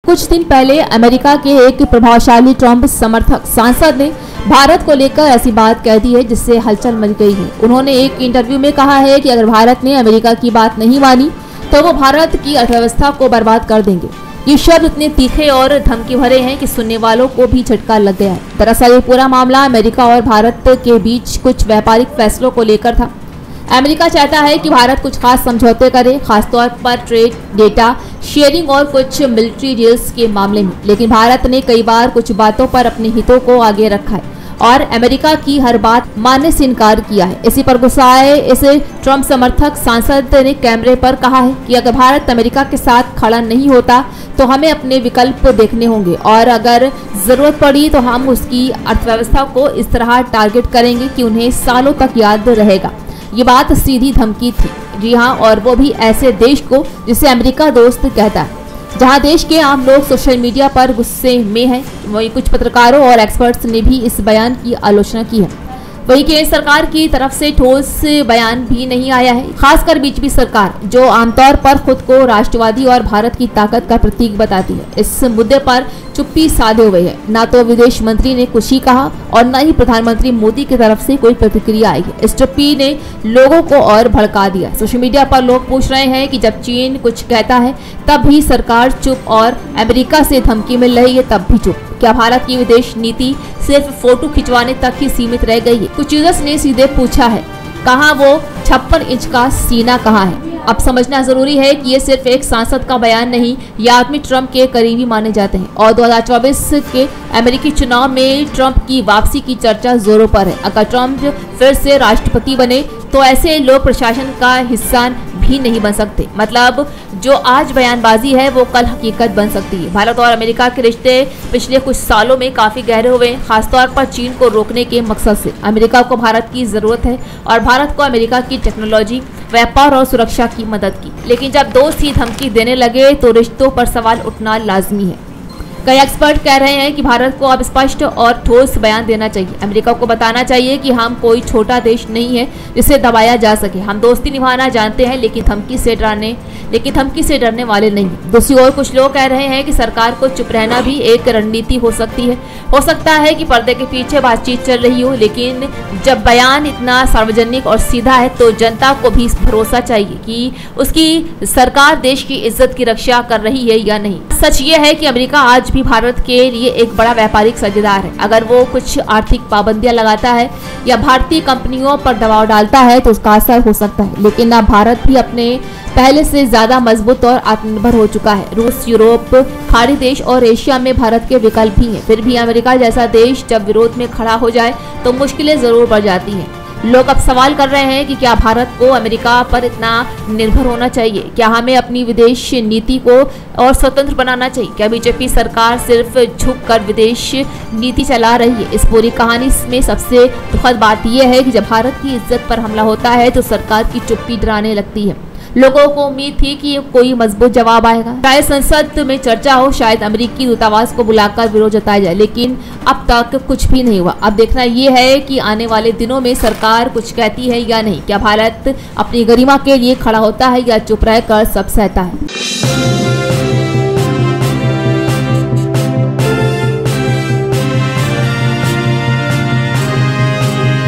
कुछ दिन पहले अमेरिका के एक प्रभावशाली ट्रंप समर्थक सांसद ने भारत को लेकर ऐसी बात कह दी है जिससे हलचल मच गई है। उन्होंने एक इंटरव्यू में कहा है कि अगर भारत ने अमेरिका की बात नहीं मानी तो वो भारत की अर्थव्यवस्था को बर्बाद कर देंगे। ये शब्द इतने तीखे और धमकी भरे हैं कि सुनने वालों को भी झटका लग गया है। दरअसल ये पूरा मामला अमेरिका और भारत के बीच कुछ व्यापारिक फैसलों को लेकर था। अमेरिका चाहता है कि भारत कुछ खास समझौते करे, खासतौर पर ट्रेड, डेटा शेयरिंग और कुछ मिलिट्री डील्स के मामले में, लेकिन भारत ने कई बार कुछ बातों पर अपने हितों को आगे रखा है और अमेरिका की हर बात मानने से इनकार किया है। इसी पर गुस्साए इस ट्रंप समर्थक सांसद ने कैमरे पर कहा है कि अगर भारत अमेरिका के साथ खड़ा नहीं होता तो हमें अपने विकल्प देखने होंगे और अगर जरूरत पड़ी तो हम उसकी अर्थव्यवस्था को इस तरह टारगेट करेंगे कि उन्हें सालों तक याद रहेगा। ये बात सीधी धमकी थी, जी हाँ, और वो भी ऐसे देश को जिसे अमेरिका दोस्त कहता है। जहां देश के आम लोग सोशल मीडिया पर गुस्से में हैं, वहीं कुछ पत्रकारों और एक्सपर्ट्स ने भी इस बयान की आलोचना की है। वहीं केंद्र सरकार की तरफ से ठोस बयान भी नहीं आया है, खासकर बीजेपी सरकार जो आमतौर पर खुद को राष्ट्रवादी और भारत की ताकत का प्रतीक बताती है। इस मुद्दे पर चुप्पी साधे हुए है। ना तो विदेश मंत्री ने कुछ ही कहा और न ही प्रधानमंत्री मोदी की तरफ से कोई प्रतिक्रिया आई है। इस चुप्पी ने लोगों को और भड़का दिया। सोशल मीडिया पर लोग पूछ रहे हैं कि जब चीन कुछ कहता है तब भी सरकार चुप और अमेरिका से धमकी मिल रही है तब भी चुप। क्या भारत की विदेश नीति सिर्फ फोटो खिंचवाने तक ही सीमित रह गई है? कुछ यूजर्स ने सीधे पूछा है, कहाँ वो 56 इंच का सीना कहाँ है? अब समझना जरूरी है कि ये सिर्फ एक सांसद का बयान नहीं, ये आदमी ट्रंप के करीबी माने जाते हैं और 2024 के अमेरिकी चुनाव में ट्रंप की वापसी की चर्चा जोरों पर है। अगर ट्रंप फिर से राष्ट्रपति बने तो ऐसे लोग प्रशासन का हिस्सा भी नहीं बन सकते। मतलब जो आज बयानबाजी है वो कल हकीकत बन सकती है। भारत और अमेरिका के रिश्ते पिछले कुछ सालों में काफी गहरे हुए हैं, खासतौर पर चीन को रोकने के मकसद से। अमेरिका को भारत की जरूरत है और भारत को अमेरिका की टेक्नोलॉजी, व्यापार और सुरक्षा की मदद की। लेकिन जब दोस्त ही धमकी देने लगे तो रिश्तों पर सवाल उठना लाजमी है। कई एक्सपर्ट कह रहे हैं कि भारत को अब स्पष्ट और ठोस बयान देना चाहिए। अमेरिका को बताना चाहिए कि हम कोई छोटा देश नहीं है जिसे दबाया जा सके। हम दोस्ती निभाना जानते हैं लेकिन धमकी से डरने वाले नहीं। दूसरी ओर कुछ लोग कह रहे हैं कि सरकार को चुप रहना भी एक रणनीति हो सकती है। हो सकता है कि पर्दे के पीछे बातचीत चल रही हो, लेकिन जब बयान इतना सार्वजनिक और सीधा है तो जनता को भी भरोसा चाहिए कि उसकी सरकार देश की इज्जत की रक्षा कर रही है या नहीं। सच ये है कि अमेरिका आज भी भारत के लिए एक बड़ा व्यापारिक साझेदार है। अगर वो कुछ आर्थिक पाबंदियां लगाता है या भारतीय कंपनियों पर दबाव डालता है तो उसका असर हो सकता है, लेकिन अब भारत भी अपने पहले से ज्यादा मजबूत और आत्मनिर्भर हो चुका है। रूस, यूरोप, खाड़ी देश और एशिया में भारत के विकल्प भी हैं। फिर भी अमेरिका जैसा देश जब विरोध में खड़ा हो जाए तो मुश्किलें जरूर बढ़ जाती हैं। लोग अब सवाल कर रहे हैं कि क्या भारत को अमेरिका पर इतना निर्भर होना चाहिए? क्या हमें अपनी विदेश नीति को और स्वतंत्र बनाना चाहिए? क्या बीजेपी सरकार सिर्फ झुककर विदेश नीति चला रही है? इस पूरी कहानी में सबसे दुखद बात यह है कि जब भारत की इज्जत पर हमला होता है तो सरकार की चुप्पी डराने लगती है। लोगों को उम्मीद थी कि कोई मजबूत जवाब आएगा, शायद संसद में चर्चा हो, शायद अमेरिकी दूतावास को बुलाकर विरोध जताया जाए, लेकिन अब तक कुछ भी नहीं हुआ। अब देखना ये है कि आने वाले दिनों में सरकार कुछ कहती है या नहीं। क्या भारत अपनी गरिमा के लिए खड़ा होता है या चुप रहकर सब सहता है?